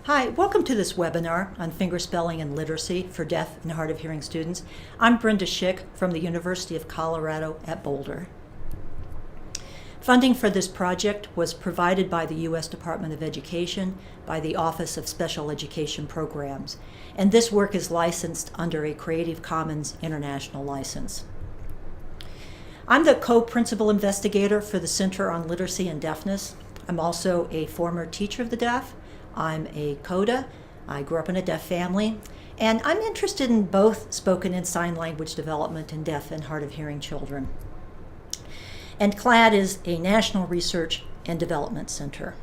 Hi, welcome to this webinar on fingerspelling and literacy for deaf and hard of hearing students. I'm Brenda Schick from the University of Colorado at Boulder. Funding for this project was provided by the U.S. Department of Education by the Office of Special Education Programs, and this work is licensed under a Creative Commons International license. I'm the co-principal investigator for the Center on Literacy and Deafness. I'm also a former teacher of the deaf. I'm a CODA. I grew up in a deaf family, and I'm interested in both spoken and sign language development in deaf and hard of hearing children. And CLAD is a national research and development center.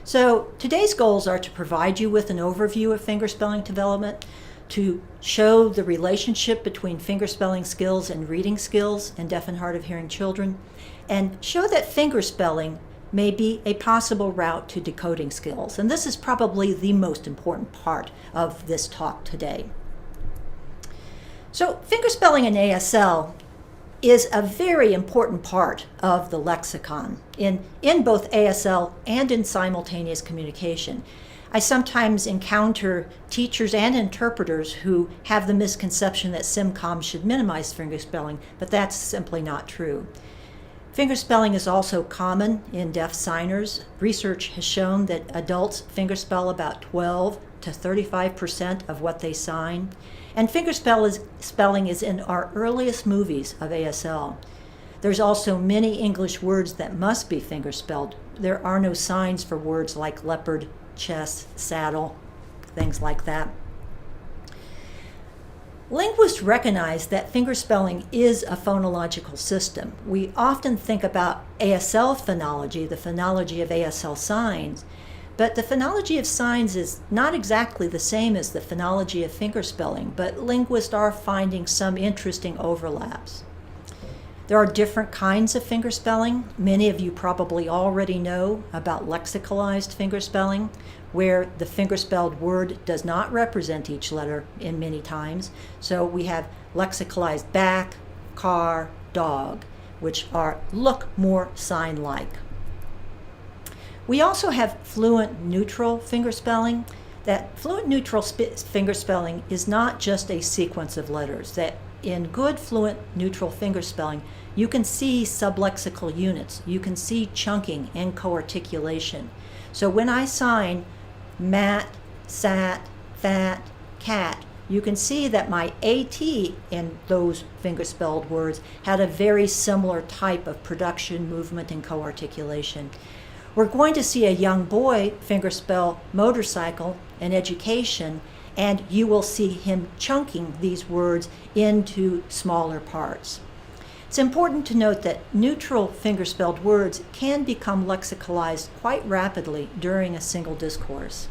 So today's goals are to provide you with an overview of fingerspelling development, to show the relationship between fingerspelling skills and reading skills in deaf and hard of hearing children, and show that fingerspelling may be a possible route to decoding skills. And this is probably the most important part of this talk today. So fingerspelling in ASL is a very important part of the lexicon in both ASL and in simultaneous communication. I sometimes encounter teachers and interpreters who have the misconception that SimCom should minimize fingerspelling, but that's simply not true. Fingerspelling is also common in deaf signers. Research has shown that adults fingerspell about 12 to 35% of what they sign. And fingerspelling is in our earliest movies of ASL. There's also many English words that must be fingerspelled. There are no signs for words like leopard, chess, saddle, things like that. Linguists recognize that fingerspelling is a phonological system. We often think about ASL phonology, the phonology of ASL signs, but the phonology of signs is not exactly the same as the phonology of fingerspelling, but linguists are finding some interesting overlaps. There are different kinds of fingerspelling. Many of you probably already know about lexicalized fingerspelling, where the fingerspelled word does not represent each letter in many times. So we have lexicalized back, car, dog, which look more sign-like. We also have fluent neutral fingerspelling. That fluent neutral fingerspelling is not just a sequence of letters. That in good fluent neutral fingerspelling, you can see sublexical units. You can see chunking and co-articulation. So when I sign mat, sat, fat, cat, you can see that my AT in those fingerspelled words had a very similar type of production, movement, and co-articulation. We're going to see a young boy fingerspell motorcycle in education, and you will see him chunking these words into smaller parts. It's important to note that neutral fingerspelled words can become lexicalized quite rapidly during a single discourse.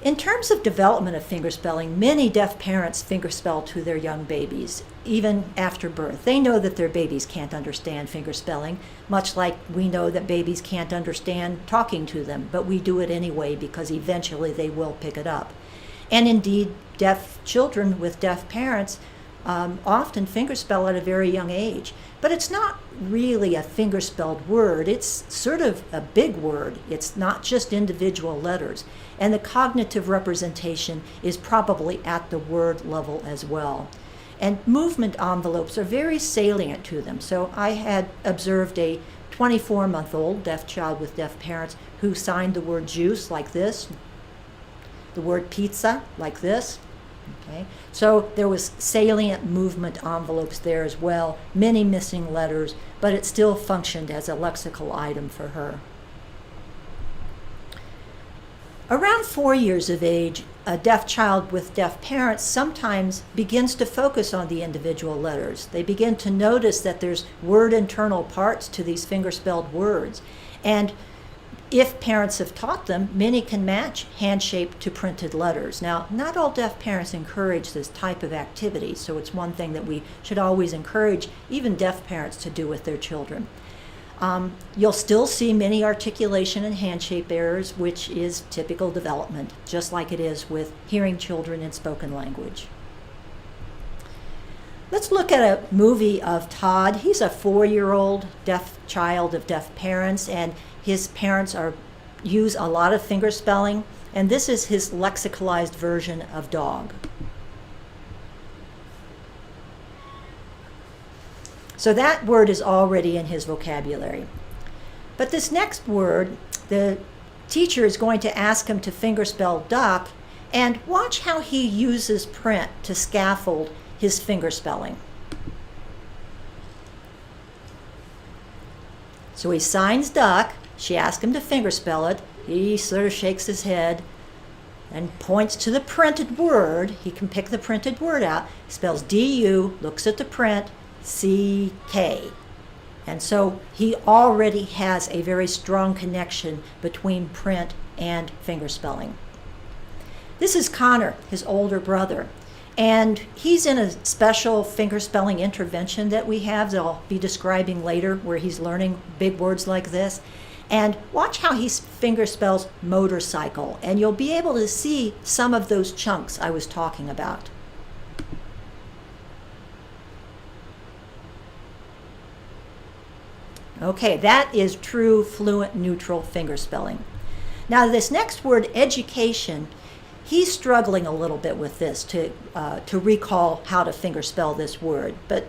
In terms of development of fingerspelling, many deaf parents fingerspell to their young babies, even after birth. They know that their babies can't understand fingerspelling, much like we know that babies can't understand talking to them, but we do it anyway because eventually they will pick it up. And indeed, deaf children with deaf parents often fingerspell at a very young age. But it's not really a fingerspelled word. It's sort of a big word. It's not just individual letters. And the cognitive representation is probably at the word level as well. And movement envelopes are very salient to them. So I had observed a 24-month-old deaf child with deaf parents who signed the word juice like this, the word pizza like this. Okay. So there was salient movement envelopes there as well, many missing letters, but it still functioned as a lexical item for her. Around 4 years of age, a deaf child with deaf parents sometimes begins to focus on the individual letters. They begin to notice that there's word internal parts to these fingerspelled words. And if parents have taught them, many can match hand-shaped to printed letters. Now, not all deaf parents encourage this type of activity, so it's one thing that we should always encourage even deaf parents to do with their children. You'll still see many articulation and hand-shape errors, which is typical development, just like it is with hearing children in spoken language. Let's look at a movie of Todd. He's a 4-year-old deaf child of deaf parents, and his parents are use a lot of fingerspelling, and this is his lexicalized version of dog. So that word is already in his vocabulary. But this next word, the teacher is going to ask him to fingerspell duck, and watch how he uses print to scaffold his fingerspelling. So he signs duck. She asks him to fingerspell it. He sort of shakes his head and points to the printed word. He can pick the printed word out. He spells D-U, looks at the print, C-K. And so he already has a very strong connection between print and fingerspelling. This is Connor, his older brother. And he's in a special fingerspelling intervention that we have that I'll be describing later, where he's learning big words like this. And watch how he fingerspells motorcycle, and you'll be able to see some of those chunks I was talking about. Okay, that is true fluent neutral fingerspelling. Now this next word, education, he's struggling a little bit with this to recall how to fingerspell this word. But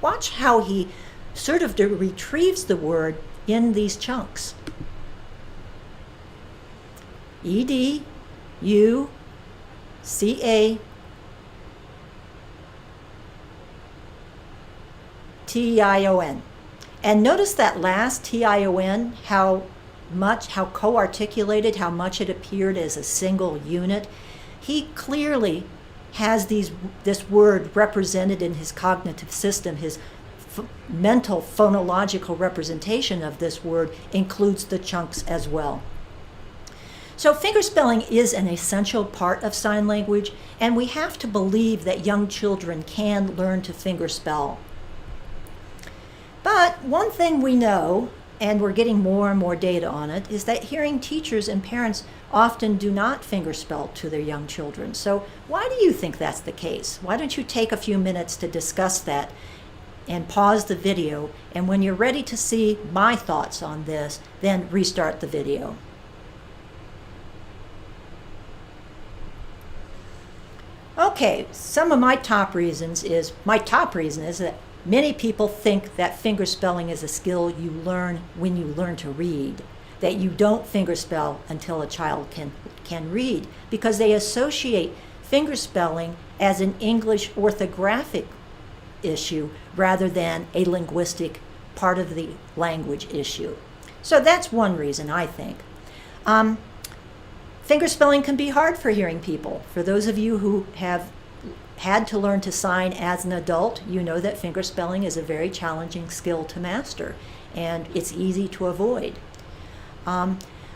watch how he sort of retrieves the word in these chunks. E-D, U, C-A, T-I-O-N. And notice that last T-I-O-N, how co-articulated, how much it appeared as a single unit. He clearly has this word represented in his cognitive system. His mental phonological representation of this word includes the chunks as well. So fingerspelling is an essential part of sign language, and we have to believe that young children can learn to fingerspell. But one thing we know, and we're getting more and more data on it, is that hearing teachers and parents often do not fingerspell to their young children. So why do you think that's the case? Why don't you take a few minutes to discuss that and pause the video, and when you're ready to see my thoughts on this, then restart the video. Okay, some of my top reason is that many people think that fingerspelling is a skill you learn when you learn to read, that you don't fingerspell until a child can read, because they associate fingerspelling as an English orthographic issue rather than a linguistic part of the language issue. So that's one reason, I think. Fingerspelling can be hard for hearing people. For those of you who have had to learn to sign as an adult, you know that fingerspelling is a very challenging skill to master, and it's easy to avoid.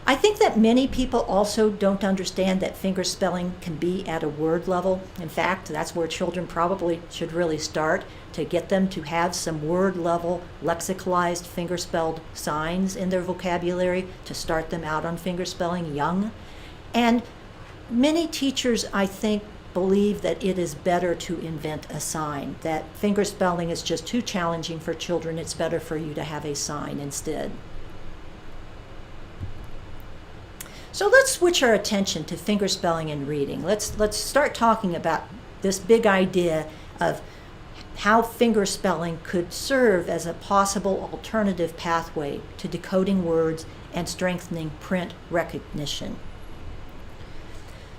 I think that many people also don't understand that fingerspelling can be at a word level. In fact, that's where children probably should really start, to get them to have some word level lexicalized fingerspelled signs in their vocabulary, to start them out on fingerspelling young. And many teachers, I think, believe that it is better to invent a sign, that fingerspelling is just too challenging for children. It's better for you to have a sign instead. So let's switch our attention to fingerspelling and reading. Let's start talking about this big idea of how fingerspelling could serve as a possible alternative pathway to decoding words and strengthening print recognition.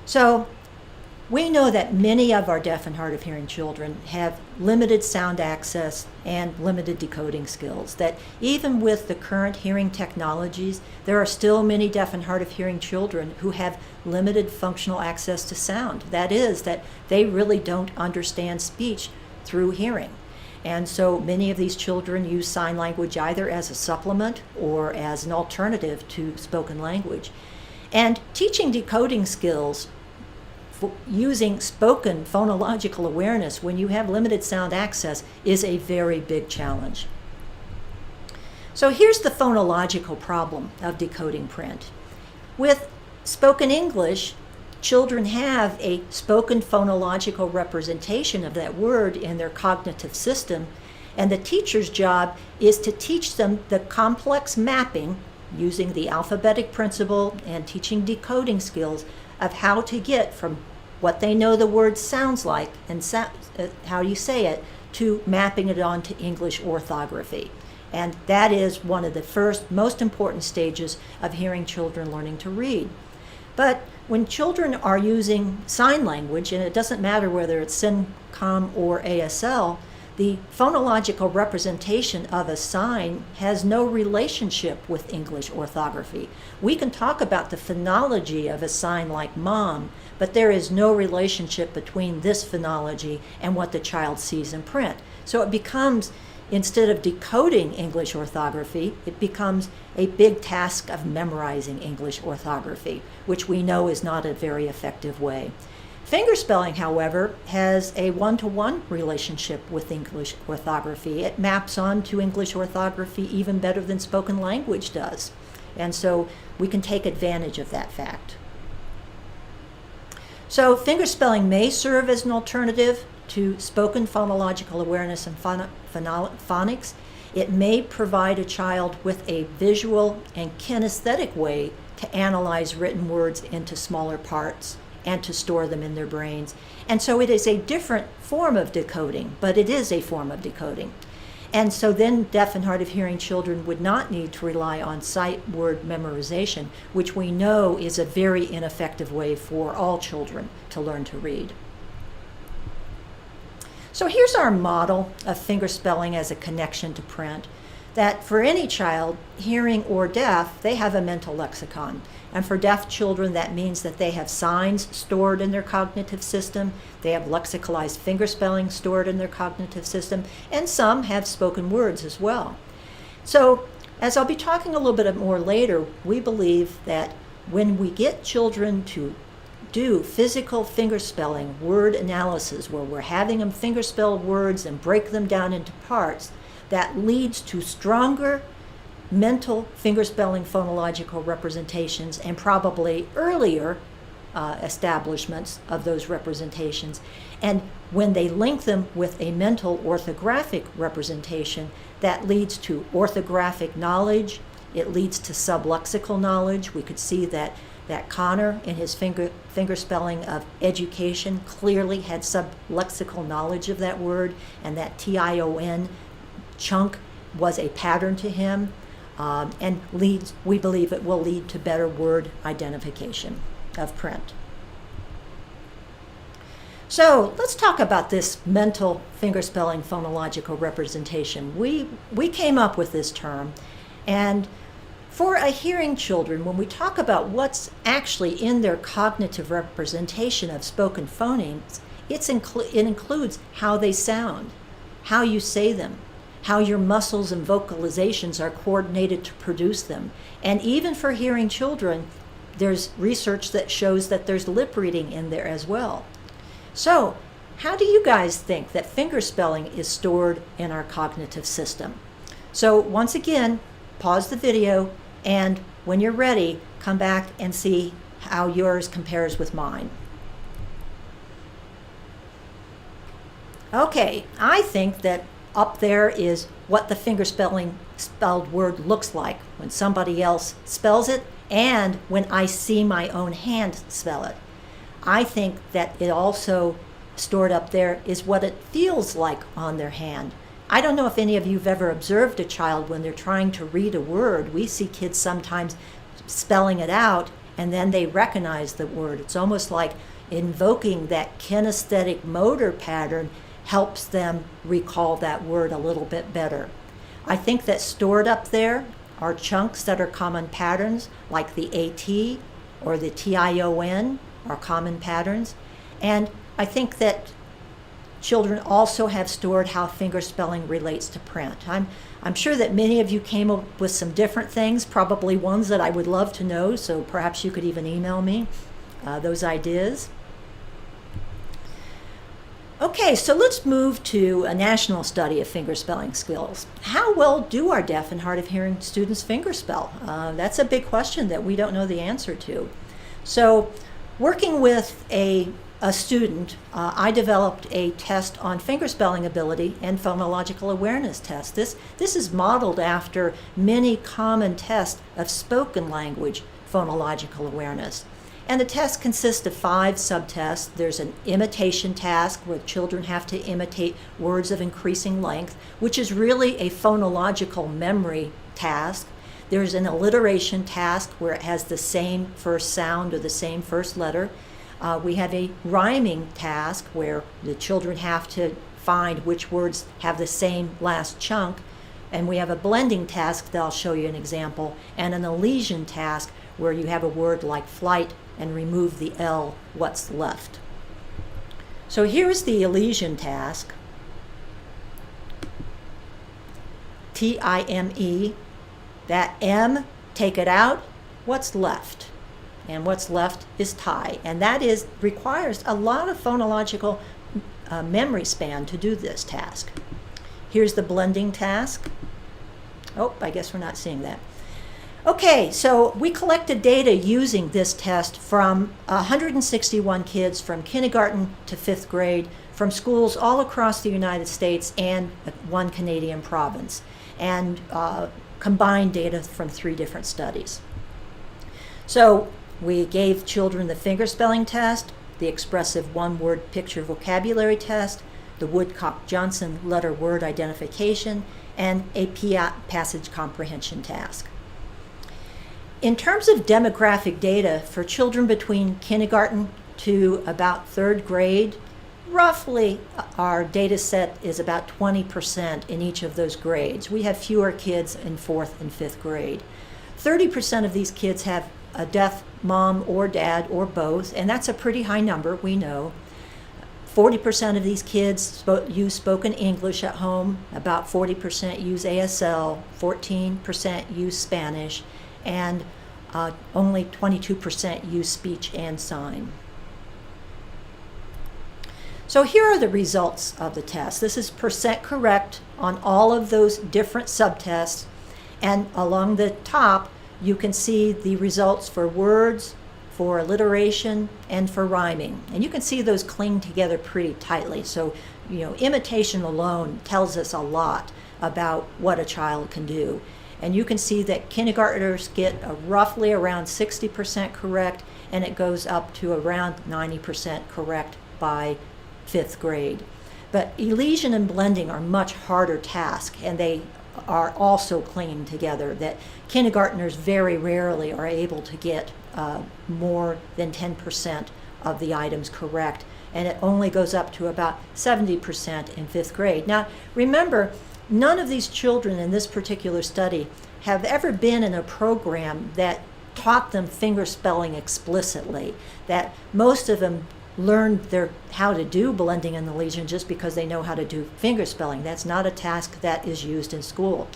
So we know that many of our deaf and hard of hearing children have limited sound access and limited decoding skills, that even with the current hearing technologies, there are still many deaf and hard of hearing children who have limited functional access to sound. That is, that they really don't understand speech through hearing. And so many of these children use sign language either as a supplement or as an alternative to spoken language. And teaching decoding skills using spoken phonological awareness when you have limited sound access is a very big challenge. So here's the phonological problem of decoding print. With spoken English, children have a spoken phonological representation of that word in their cognitive system, and the teacher's job is to teach them the complex mapping using the alphabetic principle and teaching decoding skills of how to get from what they know the word sounds like and how you say it to mapping it onto English orthography. And that is one of the first most important stages of hearing children learning to read. But when children are using sign language, and it doesn't matter whether it's SYNCOM or ASL, the phonological representation of a sign has no relationship with English orthography. We can talk about the phonology of a sign like mom, but there is no relationship between this phonology and what the child sees in print. So it becomes, instead of decoding English orthography, it becomes a big task of memorizing English orthography, which we know is not a very effective way. Fingerspelling, however, has a one-to-one relationship with English orthography. It maps onto English orthography even better than spoken language does. And so we can take advantage of that fact. So fingerspelling may serve as an alternative to spoken phonological awareness and phonics. It may provide a child with a visual and kinesthetic way to analyze written words into smaller parts and to store them in their brains. And so it is a different form of decoding, but it is a form of decoding. And so then deaf and hard of hearing children would not need to rely on sight word memorization, which we know is a very ineffective way for all children to learn to read. So here's our model of fingerspelling as a connection to print, that for any child, hearing or deaf, they have a mental lexicon. And for deaf children, that means that they have signs stored in their cognitive system, they have lexicalized fingerspelling stored in their cognitive system, and some have spoken words as well. So, as I'll be talking a little bit more later, we believe that when we get children to do physical fingerspelling word analysis, where we're having them fingerspell words and break them down into parts, that leads to stronger mental fingerspelling phonological representations and probably earlier establishments of those representations. And when they link them with a mental orthographic representation, that leads to orthographic knowledge, it leads to sublexical knowledge. We could see that Connor in his fingerspelling of education clearly had sublexical knowledge of that word, and that TION chunk was a pattern to him, and we believe it will lead to better word identification of print. So let's talk about this mental fingerspelling phonological representation. We came up with this term, and for a hearing children, when we talk about what's actually in their cognitive representation of spoken phonemes, it includes how they sound, how you say them, how your muscles and vocalizations are coordinated to produce them. And even for hearing children, there's research that shows that there's lip reading in there as well. So, how do you guys think that fingerspelling is stored in our cognitive system? So once again, pause the video, and when you're ready, come back and see how yours compares with mine. Okay, I think that up there is what the fingerspelled word looks like when somebody else spells it and when I see my own hand spell it. I think that it also stored up there is what it feels like on their hand. I don't know if any of you have ever observed a child when they're trying to read a word. We see kids sometimes spelling it out and then they recognize the word. It's almost like invoking that kinesthetic motor pattern helps them recall that word a little bit better. I think that stored up there are chunks that are common patterns, like the AT or the TION are common patterns. And I think that children also have stored how fingerspelling relates to print. I'm sure that many of you came up with some different things, probably ones that I would love to know, so perhaps you could even email me those ideas. Okay, so let's move to a national study of fingerspelling skills. How well do our deaf and hard of hearing students fingerspell? That's a big question that we don't know the answer to. So working with a a student, I developed a test on fingerspelling ability and phonological awareness test. This is modeled after many common tests of spoken language phonological awareness. And the test consists of 5 subtests. There's an imitation task where children have to imitate words of increasing length, which is really a phonological memory task. There's an alliteration task where it has the same first sound or the same first letter. We have a rhyming task where the children have to find which words have the same last chunk. And we have a blending task that I'll show you an example, and an elision task where you have a word like flight and remove the L, what's left. So here's the elision task. T-I-M-E. That M, take it out, what's left? And what's left is tie. And that requires a lot of phonological memory span to do this task. Here's the blending task. Oh, I guess we're not seeing that. Okay, so we collected data using this test from 161 kids from kindergarten to 5th grade from schools all across the United States and 1 Canadian province, and combined data from 3 different studies. So we gave children the fingerspelling test, the expressive one-word picture vocabulary test, the Woodcock-Johnson letter-word identification, and a passage comprehension task. In terms of demographic data for children between kindergarten to about 3rd grade, roughly our data set is about 20% in each of those grades. We have fewer kids in 4th and 5th grade. 30% of these kids have a deaf mom or dad or both, and that's a pretty high number, we know. 40% of these kids use spoken English at home, about 40% use ASL, 14% use Spanish, and only 22% use speech and sign. So here are the results of the test. This is percent correct on all of those different subtests, and along the top you can see the results for words, for alliteration, and for rhyming. And you can see those cling together pretty tightly. So, imitation alone tells us a lot about what a child can do. And you can see that kindergartners get roughly around 60% correct, and it goes up to around 90% correct by 5th grade. But elision and blending are much harder tasks, and they are also clinging together, that kindergartners very rarely are able to get more than 10% of the items correct, and it only goes up to about 70% in 5th grade. Now, remember, none of these children in this particular study have ever been in a program that taught them fingerspelling explicitly, that most of them learned how to do blending and elision just because they know how to do fingerspelling. That's not a task that is used in school.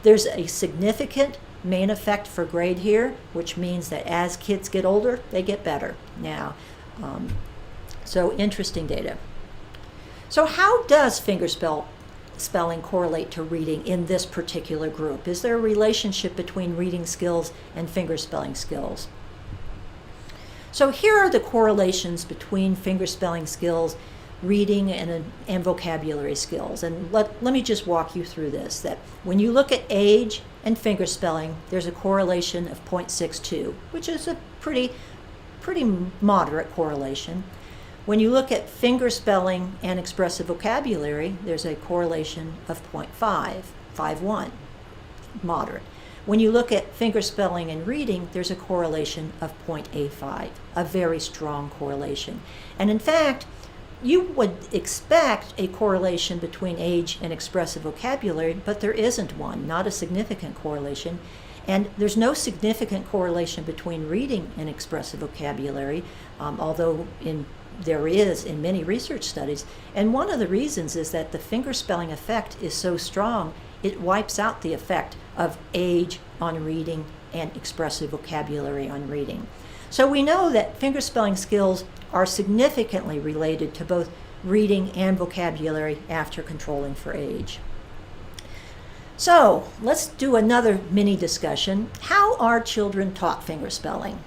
There's a significant main effect for grade here, which means that as kids get older, they get better now. So interesting data. So how does fingerspelling correlate to reading in this particular group? Is there a relationship between reading skills and fingerspelling skills? So here are the correlations between fingerspelling skills, reading, and vocabulary skills. And let me just walk you through this, that when you look at age and fingerspelling, there's a correlation of 0.62, which is a pretty moderate correlation. When you look at fingerspelling and expressive vocabulary, there's a correlation of 0.551, moderate. When you look at fingerspelling and reading, there's a correlation of 0.85, a very strong correlation. And in fact, you would expect a correlation between age and expressive vocabulary, but there isn't one, not a significant correlation. And there's no significant correlation between reading and expressive vocabulary, although there is in many research studies. And one of the reasons is that the fingerspelling effect is so strong, it wipes out the effect of age on reading and expressive vocabulary on reading. So we know that fingerspelling skills are significantly related to both reading and vocabulary after controlling for age. So let's do another mini discussion. How are children taught fingerspelling?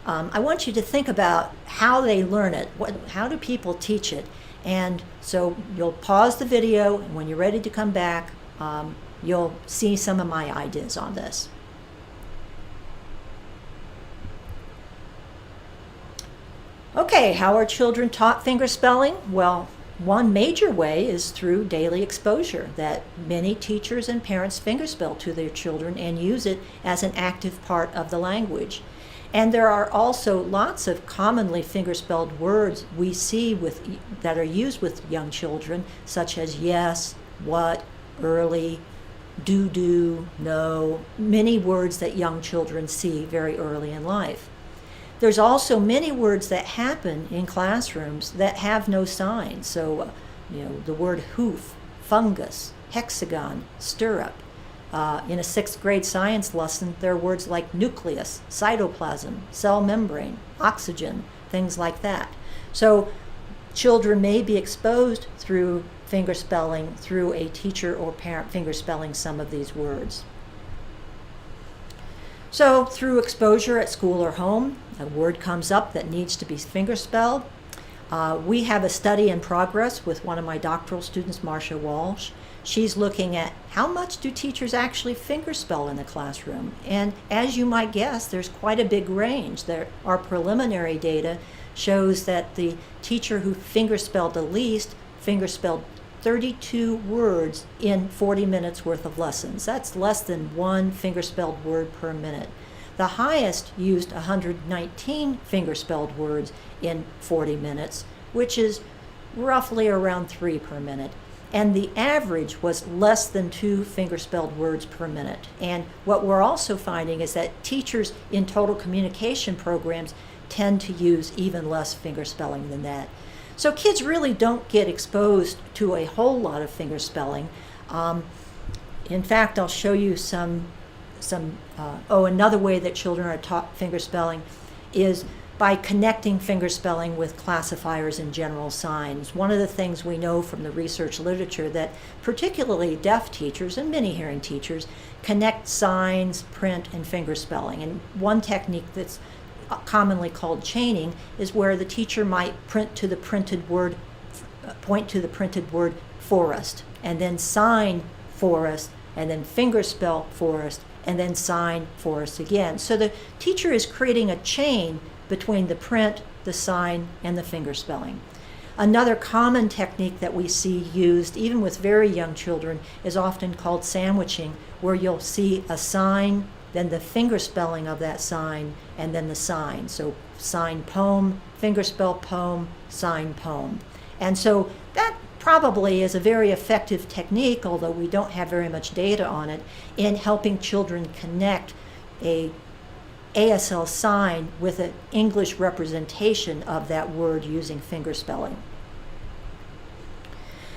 I want you to think about how they learn it. How do people teach it? And so you'll pause the video, and when you're ready to come back, you'll see some of my ideas on this. Okay, how are children taught fingerspelling? Well, one major way is through daily exposure, that many teachers and parents fingerspell to their children and use it as an active part of the language. And there are also lots of commonly fingerspelled words we see that are used with young children, such as yes, what, early, do, no, many words that young children see very early in life. There's also many words that happen in classrooms that have no sign. So, the word hoof, fungus, hexagon, stirrup. In a 6th grade science lesson, there are words like nucleus, cytoplasm, cell membrane, oxygen, things like that. So children may be exposed through fingerspelling, through a teacher or parent fingerspelling some of these words. So through exposure at school or home, a word comes up that needs to be fingerspelled. We have a study in progress with one of my doctoral students, Marcia Walsh. She's looking at how much do teachers actually fingerspell in the classroom. And as you might guess, there's quite a big range. Our preliminary data shows that the teacher who fingerspelled the least fingerspelled 32 words in 40 minutes worth of lessons. That's less than one fingerspelled word per minute. The highest used 119 fingerspelled words in 40 minutes, which is roughly around 3 per minute. And the average was less than 2 fingerspelled words per minute. And what we're also finding is that teachers in total communication programs tend to use even less fingerspelling than that. So kids really don't get exposed to a whole lot of fingerspelling. In fact, I'll show you another way that children are taught fingerspelling is by connecting fingerspelling with classifiers and general signs. One of the things we know from the research literature that particularly deaf teachers and many hearing teachers connect signs, print, and fingerspelling. And one technique that's commonly called chaining is where the teacher might point to the printed word forest, and then sign forest, and then fingerspell forest, and then sign forest again. So the teacher is creating a chain between the print, the sign, and the fingerspelling. Another common technique that we see used even with very young children is often called sandwiching, where you'll see a sign, then the fingerspelling of that sign, and then the sign. So sign poem, fingerspell poem, sign poem. And so that probably is a very effective technique, although we don't have very much data on it, in helping children connect a ASL sign with an English representation of that word using fingerspelling.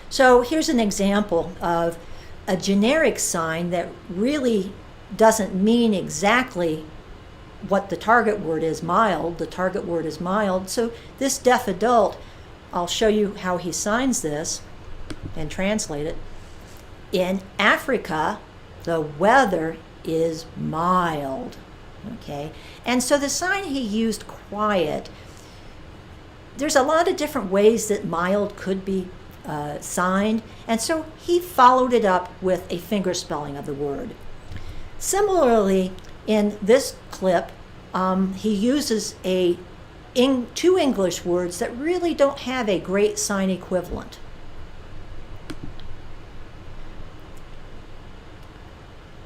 So here's an example of a generic sign that really doesn't mean exactly what the target word is, mild. The target word is mild. So this deaf adult, I'll show you how he signs this and translate it. In Africa, the weather is mild. Okay, and so the sign he used, quiet, there's a lot of different ways that mild could be signed, and so he followed it up with a fingerspelling of the word. Similarly, in this clip, he uses two English words that really don't have a great sign equivalent.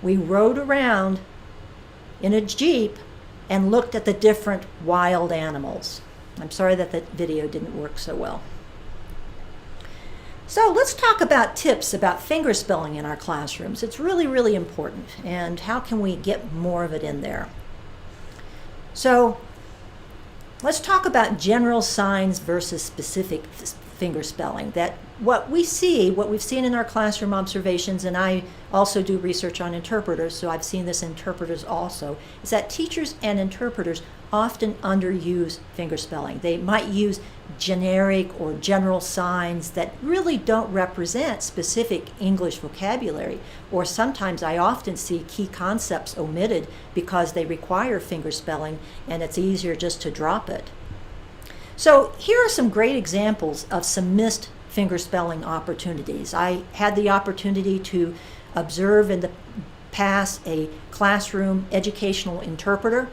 We rode around in a Jeep and looked at the different wild animals. I'm sorry that the video didn't work so well. So let's talk about tips about fingerspelling in our classrooms. It's really, really important. And how can we get more of it in there? So let's talk about general signs versus specific fingerspelling. That what we've seen in our classroom observations, and I also do research on interpreters, so I've seen this in interpreters also, is that teachers and interpreters often underuse fingerspelling. They might use generic or general signs that really don't represent specific English vocabulary, or sometimes I often see key concepts omitted because they require fingerspelling and it's easier just to drop it. So here are some great examples of some missed fingerspelling opportunities. I had the opportunity to observe in the past a classroom educational interpreter.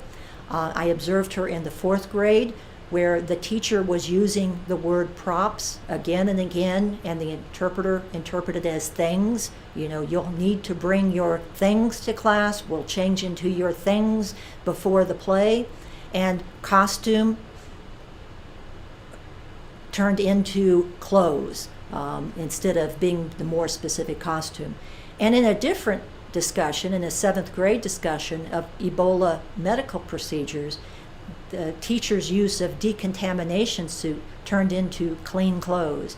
I observed her in the 4th grade where the teacher was using the word props again and again, and the interpreter interpreted as things. You know, you'll need to bring your things to class. We'll change into your things before the play. And costume turned into clothes instead of being the more specific costume. And in a different discussion, in a 7th grade discussion of Ebola medical procedures, the teacher's use of decontamination suit turned into clean clothes.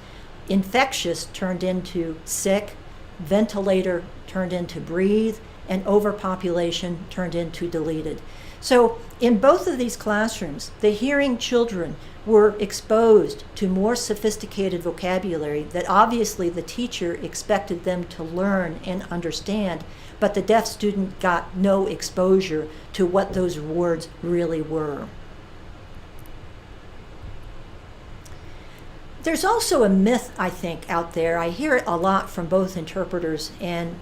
Infectious turned into sick, ventilator turned into breathe, and overpopulation turned into deleted. So in both of these classrooms, the hearing children were exposed to more sophisticated vocabulary that obviously the teacher expected them to learn and understand, but the deaf student got no exposure to what those words really were. There's also a myth, I think, out there. I hear it a lot from both interpreters and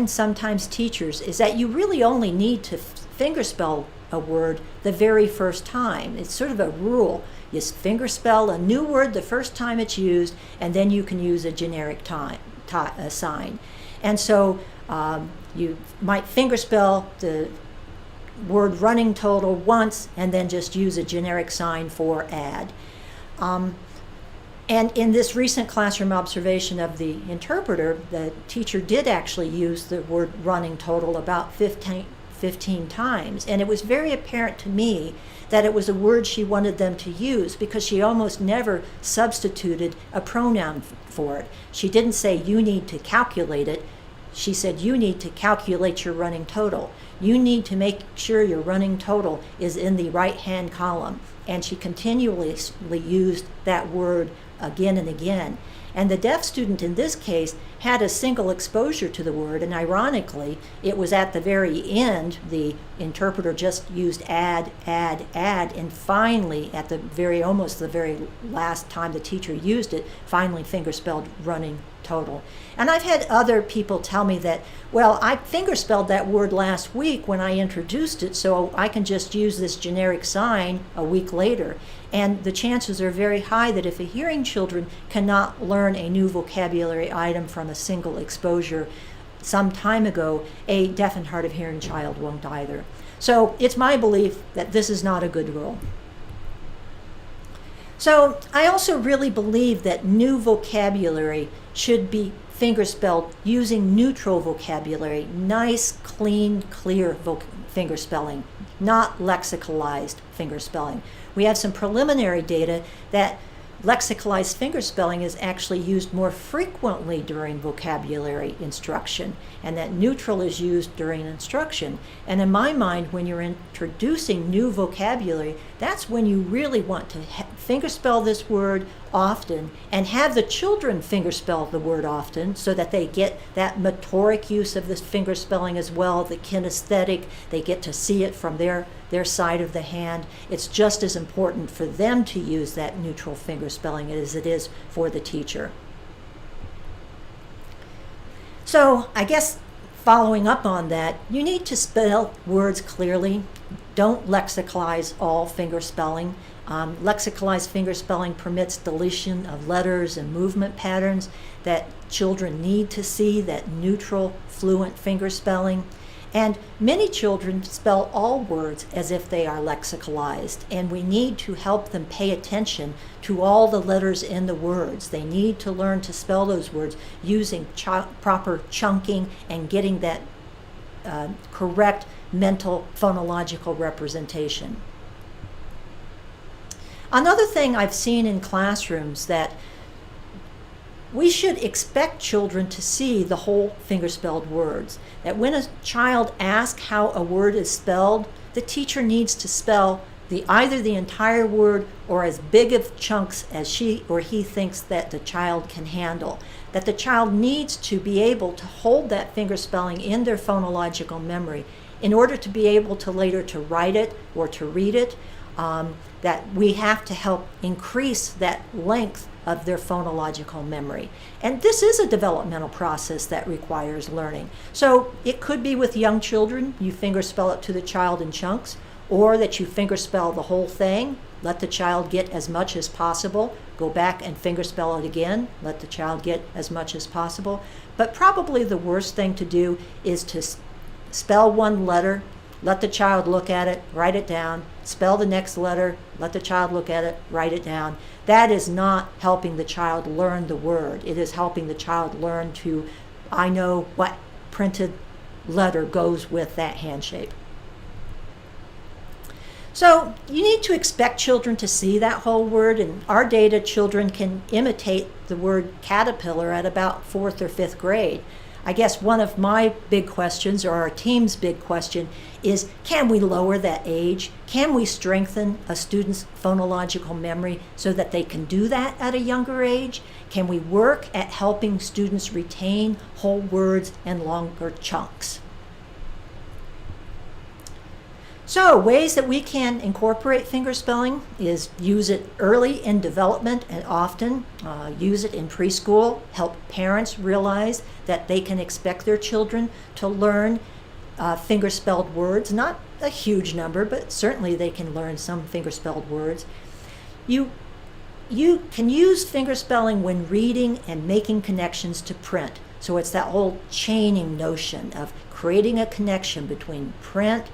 sometimes teachers, is that you really only need to fingerspell a word the very first time. It's sort of a rule. You fingerspell a new word the first time it's used, and then you can use a generic sign. And so you might fingerspell the word running total once and then just use a generic sign for add. And in this recent classroom observation of the interpreter, the teacher did actually use the word running total about 15 times. And it was very apparent to me that it was a word she wanted them to use because she almost never substituted a pronoun for it. She didn't say, you need to calculate it. She said, you need to calculate your running total. You need to make sure your running total is in the right-hand column. And she continually used that word again and again. And the deaf student in this case had a single exposure to the word, and ironically, it was at the very end, the interpreter just used add, and finally, at the almost the very last time the teacher used it, finally fingerspelled running total. And I've had other people tell me that, well, I fingerspelled that word last week when I introduced it, so I can just use this generic sign a week later. And the chances are very high that if a hearing children cannot learn a new vocabulary item from a single exposure some time ago, a deaf and hard of hearing child won't either. So it's my belief that this is not a good rule. So I also really believe that new vocabulary should be fingerspelled using neutral vocabulary, nice, clean, clear fingerspelling, not lexicalized fingerspelling. We have some preliminary data that lexicalized fingerspelling is actually used more frequently during vocabulary instruction, and that neutral is used during instruction. And in my mind, when you're introducing new vocabulary, that's when you really want to fingerspell this word often and have the children fingerspell the word often so that they get that motoric use of this fingerspelling as well, the kinesthetic, they get to see it from their side of the hand. It's just as important for them to use that neutral fingerspelling as it is for the teacher. So I guess following up on that, you need to spell words clearly. Don't lexicalize all fingerspelling. Lexicalized fingerspelling permits deletion of letters and movement patterns that children need to see, that neutral, fluent fingerspelling. And many children spell all words as if they are lexicalized, and we need to help them pay attention to all the letters in the words. They need to learn to spell those words using proper chunking and getting that correct mental phonological representation. Another thing I've seen in classrooms that we should expect children to see the whole fingerspelled words. That when a child asks how a word is spelled, the teacher needs to spell either the entire word or as big of chunks as she or he thinks that the child can handle. That the child needs to be able to hold that fingerspelling in their phonological memory in order to be able to later to write it or to read it. That we have to help increase that length of their phonological memory. And this is a developmental process that requires learning. So it could be with young children, you fingerspell it to the child in chunks, or that you fingerspell the whole thing, let the child get as much as possible, go back and fingerspell it again, let the child get as much as possible. But probably the worst thing to do is to spell one letter, let the child look at it, write it down, spell the next letter, let the child look at it, write it down. That is not helping the child learn the word. It is helping the child learn to, I know what printed letter goes with that handshape. So you need to expect children to see that whole word. In our data, children can imitate the word caterpillar at about 4th or 5th grade. I guess one of my big questions, or our team's big question, is can we lower that age? Can we strengthen a student's phonological memory so that they can do that at a younger age? Can we work at helping students retain whole words and longer chunks? So ways that we can incorporate fingerspelling is use it early in development and often. Use it in preschool. Help parents realize that they can expect their children to learn fingerspelled words. Not a huge number, but certainly they can learn some fingerspelled words. You can use fingerspelling when reading and making connections to print. So it's that whole chaining notion of creating a connection between print,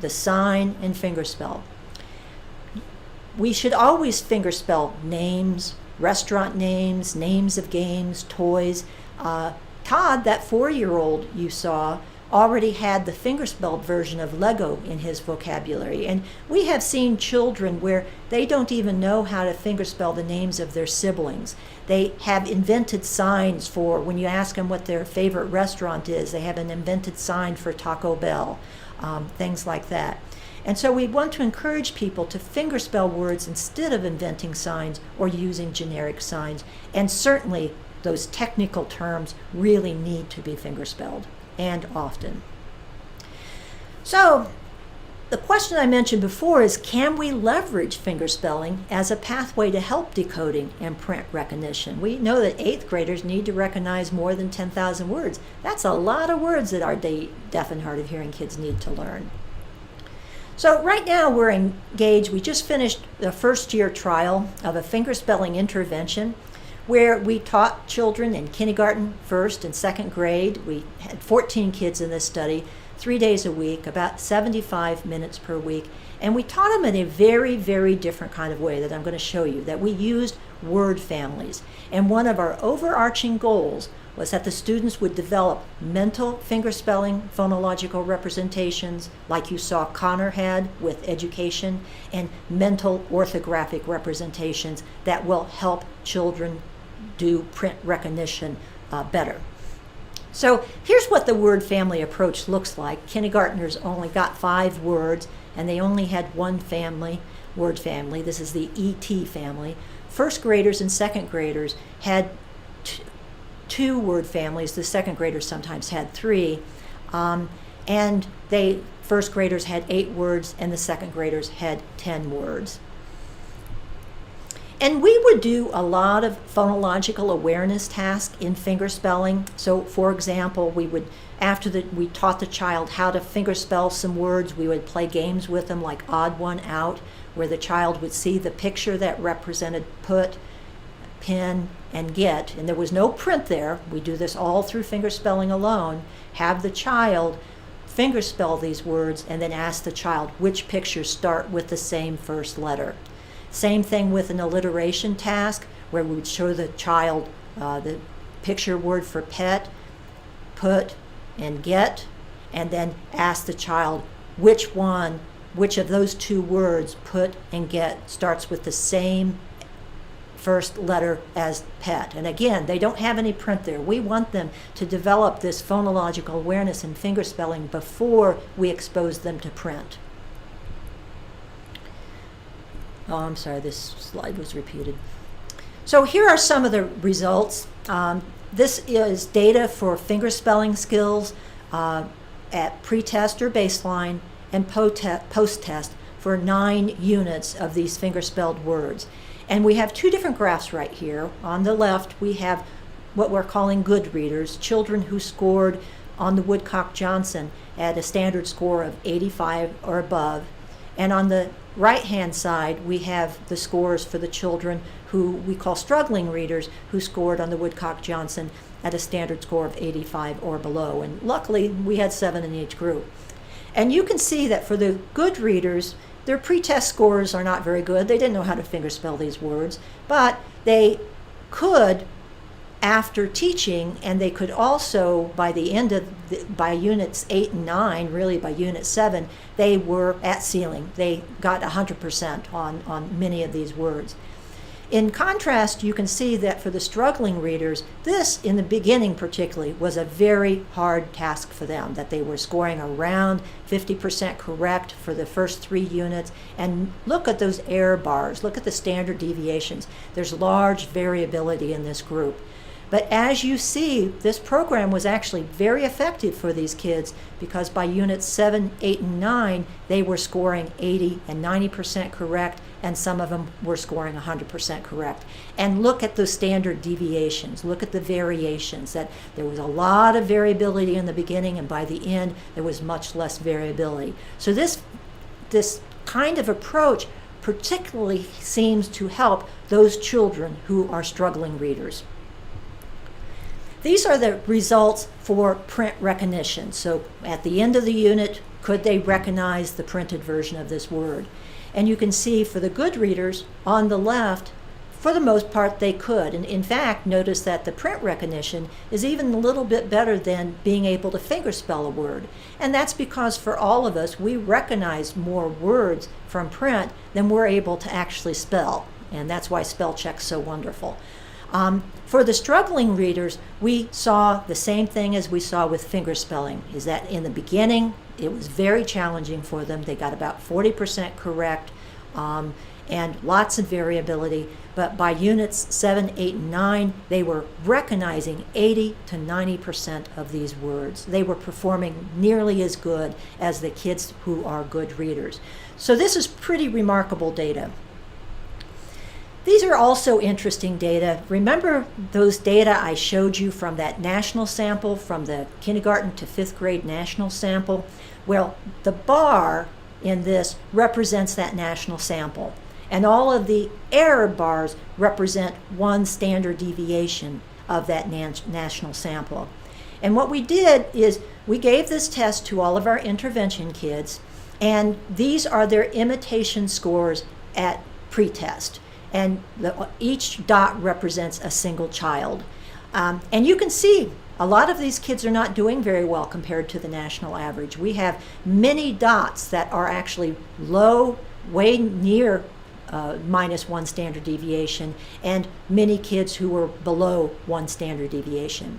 the sign, and fingerspell. We should always fingerspell names, restaurant names, names of games, toys. Todd, that 4-year-old you saw, already had the fingerspelled version of Lego in his vocabulary. And we have seen children where they don't even know how to fingerspell the names of their siblings. They have invented signs for when you ask them what their favorite restaurant is, they have an invented sign for Taco Bell. Things like that. And so we want to encourage people to fingerspell words instead of inventing signs or using generic signs. And certainly those technical terms really need to be fingerspelled, and often. So the question I mentioned before is, can we leverage fingerspelling as a pathway to help decoding and print recognition? We know that 8th graders need to recognize more than 10,000 words. That's a lot of words that our deaf and hard of hearing kids need to learn. So right now we're engaged, we just finished the first-year trial of a fingerspelling intervention where we taught children in kindergarten, 1st and 2nd grade. We had 14 kids in this study, 3 days a week, about 75 minutes per week. And we taught them in a very, very different kind of way that I'm going to show you, that we used word families. And one of our overarching goals was that the students would develop mental fingerspelling phonological representations, like you saw Connor had with education, and mental orthographic representations that will help children do print recognition better. So here's what the word family approach looks like. Kindergartners only got 5 words, and they only had one word family. This is the ET family. 1st graders and 2nd graders had 2 word families. The 2nd graders sometimes had 3. And 1st graders had 8 words, and the 2nd graders had 10 words. And we would do a lot of phonological awareness tasks in fingerspelling. So for example, after we taught the child how to fingerspell some words, we would play games with them like Odd One Out, where the child would see the picture that represented put, pin, and get. And there was no print there. We do this all through fingerspelling alone. Have the child fingerspell these words and then ask the child which pictures start with the same first letter. Same thing with an alliteration task, where we would show the child the picture word for pet, put, and get, and then ask the child which of those 2 words, put and get, starts with the same first letter as pet. And again, they don't have any print there. We want them to develop this phonological awareness in fingerspelling before we expose them to print. Oh, I'm sorry, this slide was repeated. So here are some of the results. This is data for fingerspelling skills at pre-test or baseline and post-test for 9 units of these fingerspelled words. And we have 2 different graphs right here. On the left, we have what we're calling good readers, children who scored on the Woodcock-Johnson at a standard score of 85 or above. And on the right-hand side, we have the scores for the children who we call struggling readers, who scored on the Woodcock-Johnson at a standard score of 85 or below. And luckily, we had 7 in each group. And you can see that for the good readers, their pre-test scores are not very good. They didn't know how to fingerspell these words, but they could after teaching, and they could also, by the end of by units 8 and 9, really by unit 7, they were at ceiling. They got 100% on many of these words. In contrast, you can see that for the struggling readers, this, in the beginning particularly, was a very hard task for them, that they were scoring around 50% correct for the first 3 units. And look at those error bars. Look at the standard deviations. There's large variability in this group. But as you see, this program was actually very effective for these kids, because by units 7, 8, and 9, they were scoring 80 and 90% correct, and some of them were scoring 100% correct. And look at the standard deviations. Look at the variations. That there was a lot of variability in the beginning, and by the end, there was much less variability. So this kind of approach particularly seems to help those children who are struggling readers. These are the results for print recognition. So at the end of the unit, could they recognize the printed version of this word? And you can see for the good readers on the left, for the most part, they could. And in fact, notice that the print recognition is even a little bit better than being able to fingerspell a word. And that's because for all of us, we recognize more words from print than we're able to actually spell. And that's why spell check's so wonderful. For the struggling readers, we saw the same thing as we saw with fingerspelling, is that in the beginning, it was very challenging for them. They got about 40% correct, and lots of variability. But by units 7, 8, and 9, they were recognizing 80 to 90% of these words. They were performing nearly as good as the kids who are good readers. So this is pretty remarkable data. These are also interesting data. Remember those data I showed you from that national sample, from the kindergarten to 5th grade national sample? Well, the bar in this represents that national sample, and all of the error bars represent one standard deviation of that national sample. And what we did is we gave this test to all of our intervention kids, and these are their imitation scores at pretest. And each dot represents a single child. And you can see a lot of these kids are not doing very well compared to the national average. We have many dots that are actually low, way near -1 standard deviation, and many kids who are below 1 standard deviation.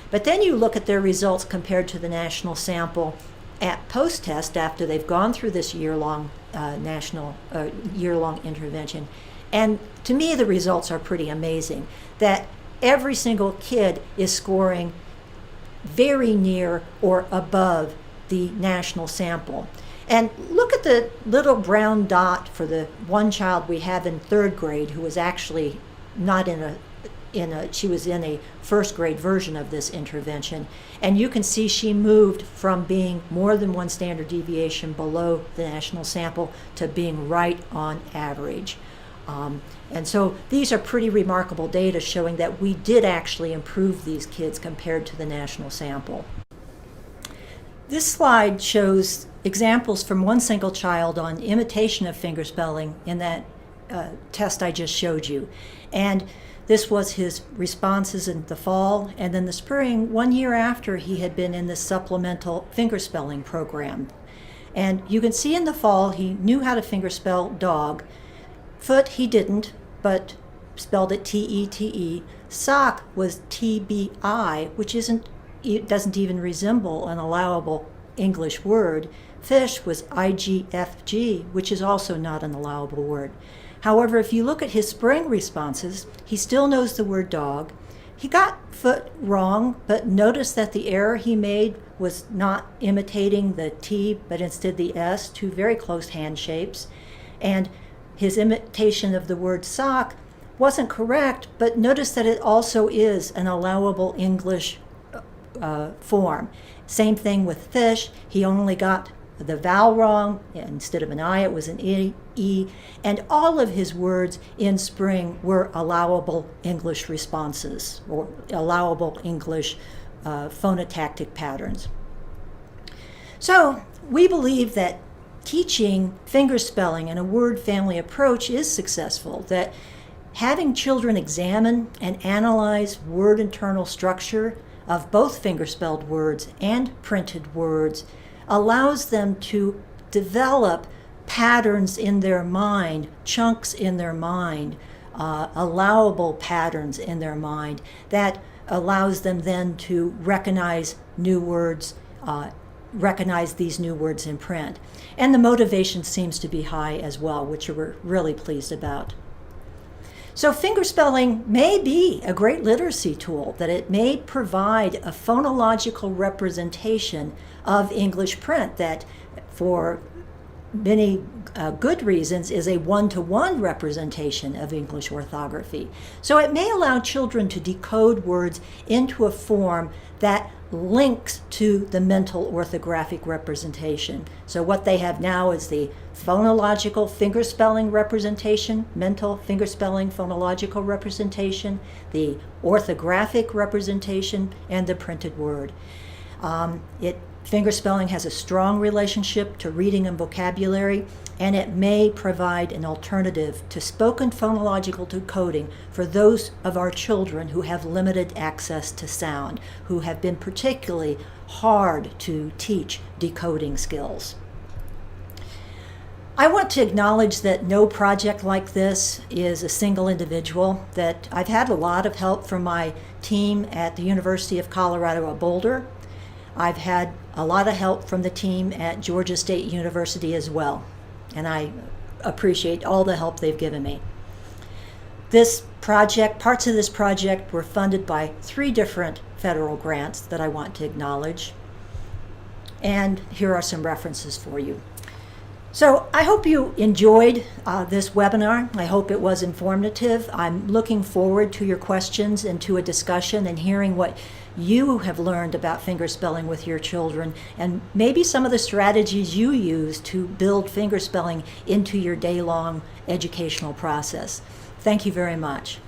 But then you look at their results compared to the national sample at post-test after they've gone through this year-long year-long intervention. And to me, the results are pretty amazing, that every single kid is scoring very near or above the national sample. And look at the little brown dot for the one child we have in 3rd grade who was actually not she was in a 1st grade version of this intervention. And you can see she moved from being more than 1 standard deviation below the national sample to being right on average. And so these are pretty remarkable data showing that we did actually improve these kids compared to the national sample. This slide shows examples from one single child on imitation of fingerspelling in that test I just showed you. And this was his responses in the fall, and then the spring, 1 year after he had been in the supplemental fingerspelling program. And you can see in the fall he knew how to fingerspell dog. Foot he didn't, but spelled it T-E-T-E. Sock was T-B-I, which it doesn't even resemble an allowable English word. Fish was I-G-F-G, which is also not an allowable word. However, if you look at his spring responses, he still knows the word dog. He got foot wrong, but notice that the error he made was not imitating the T, but instead the S, two very close hand shapes. And his imitation of the word sock wasn't correct, but notice that it also is an allowable English form. Same thing with fish. He only got the vowel wrong. Instead of an I, it was an E. And all of his words in spring were allowable English responses or allowable English phonotactic patterns. So we believe that teaching fingerspelling and a word family approach is successful, that having children examine and analyze word internal structure of both fingerspelled words and printed words allows them to develop patterns in their mind, chunks in their mind, allowable patterns in their mind that allows them then to recognize new words, recognize these new words in print. And the motivation seems to be high as well, which we're really pleased about. So fingerspelling may be a great literacy tool, that it may provide a phonological representation of English print that for many good reasons is a one-to-one representation of English orthography. So it may allow children to decode words into a form that links to the mental orthographic representation. So what they have now is the phonological fingerspelling representation, mental fingerspelling phonological representation, the orthographic representation, and the printed word. Fingerspelling has a strong relationship to reading and vocabulary, and it may provide an alternative to spoken phonological decoding for those of our children who have limited access to sound, who have been particularly hard to teach decoding skills. I want to acknowledge that no project like this is a single individual, that I've had a lot of help from my team at the University of Colorado at Boulder. I've had a lot of help from the team at Georgia State University as well, and I appreciate all the help they've given me. This project, parts of this project were funded by 3 different federal grants that I want to acknowledge, and here are some references for you. So I hope you enjoyed this webinar. I hope it was informative. I'm looking forward to your questions and to a discussion and hearing what you have learned about fingerspelling with your children, and maybe some of the strategies you use to build fingerspelling into your day-long educational process. Thank you very much.